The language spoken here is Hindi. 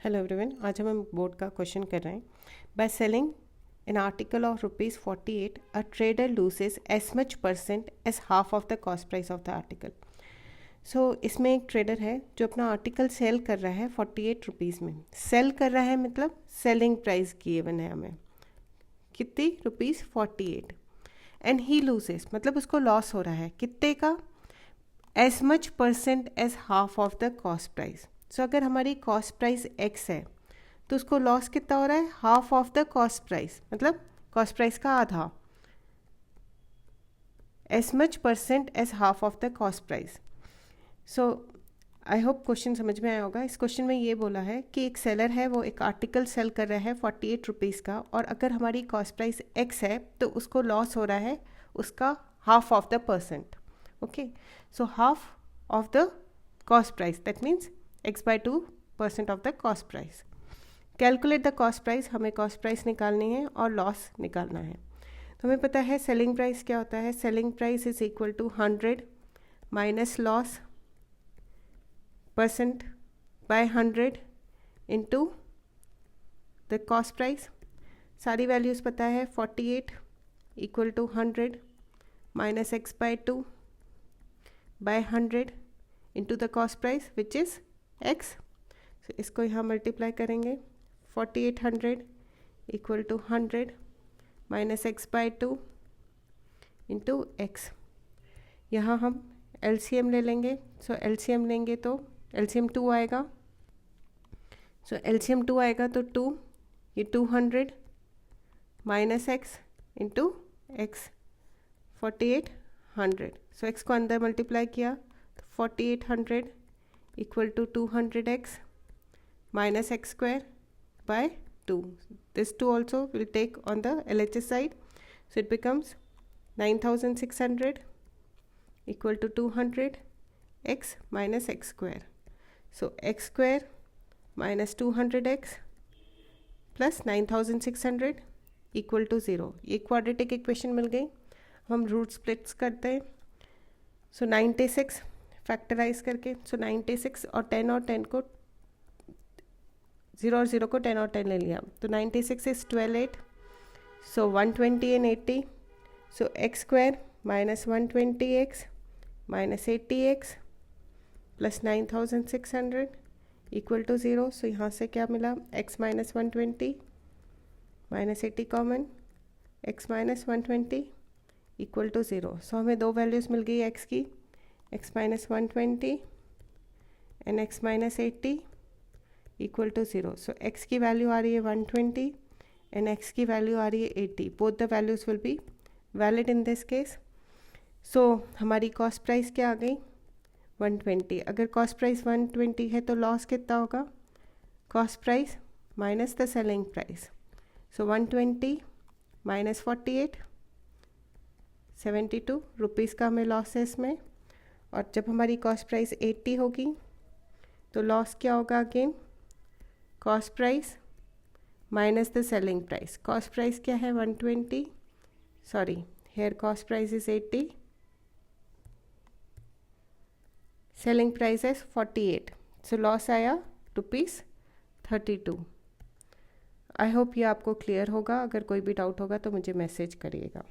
हेलो एवरीवन, आज हम बोर्ड का क्वेश्चन कर रहे हैं। By selling an article of ₹48 a trader loses as much percent as half of the cost price of the article. So इसमें एक ट्रेडर है जो अपना आर्टिकल सेल कर रहा है ₹48 में। सेल कर रहा है मतलब सेलिंग प्राइस गिवन है हमें कितनी ₹48 एंड ही लूजेस मतलब उसको लॉस हो रहा है कितने का, as much percent as half of the cost price. So अगर हमारी कॉस्ट प्राइस x है तो उसको लॉस कितना हो रहा है, half of the cost price, मतलब कॉस्ट प्राइस का आधा, as much percent as half of the cost price. So I hope question समझ में आया होगा। इस क्वेश्चन में ये बोला है कि एक सेलर है, वो एक आर्टिकल सेल कर रहा है ₹48 का, और अगर हमारी कॉस्ट प्राइस x है तो उसको लॉस हो रहा है उसका half of the percent. Okay, so half of the cost price that means x/2% of the cost price. Calculate the cost price, हमें कॉस्ट प्राइस निकालनी है और लॉस निकालना है। तो हमें पता है सेलिंग प्राइस क्या होता है। Selling price is equal to 100 minus loss percent by 100 into the cost price. सारी वैल्यूज़ पता है। 48 equal to 100 minus x/2 by 100 into the cost price which is x। so, इसको यहाँ मल्टीप्लाई करेंगे। 4800 equal to 100 minus x/2 into x। यहाँ हम LCM ले लेंगे। सो LCM लेंगे तो LCM 2 आएगा। सो LCM 2 आएगा तो 2 ये 200 माइनस x इंटू x 4800। सो x को अंदर मल्टीप्लाई किया तो 4800 equal to 200x minus x square by 2. This 2 also will take on the LHS side. So it becomes 9600 equal to 200x minus x square. So x square minus 200x plus 9600 equal to 0. ये क्वाड्रेटिक इक्वेशन मिल गई। हम रूट स्प्लिट्स करते हैं। सो 96 फैक्टराइज करके, सो 96 और 10 और 10 को 0 और 0 को 10 और 10 ले लिया तो 96 is 12/8। So 120 and 80। So X square minus 120x minus 80x plus 9600 equal to 0। So यहाँ से क्या मिला, x minus 120 minus 80 common, x minus 120 equal to 0। So हमें दो वैल्यूज़ मिल गई x की, x minus 120 and x minus 80 equal to 0. So x की वैल्यू आ रही है 120 and x की वैल्यू आ रही है 80. Both the values will be valid in this case. So हमारी कॉस्ट प्राइस क्या आ गई, 120। अगर कॉस्ट प्राइस 120 है तो लॉस कितना होगा, cost price minus the selling price. So 120 minus 48 72 rupees का हमें लॉस है इसमें। और जब हमारी कॉस्ट प्राइस 80 होगी तो लॉस क्या होगा, again cost price minus the selling price. Cost price क्या है 120, sorry here cost price is 80, selling price है 48। सो लॉस आया ₹32। आई होप ये आपको क्लियर होगा। अगर कोई भी डाउट होगा तो मुझे मैसेज करिएगा।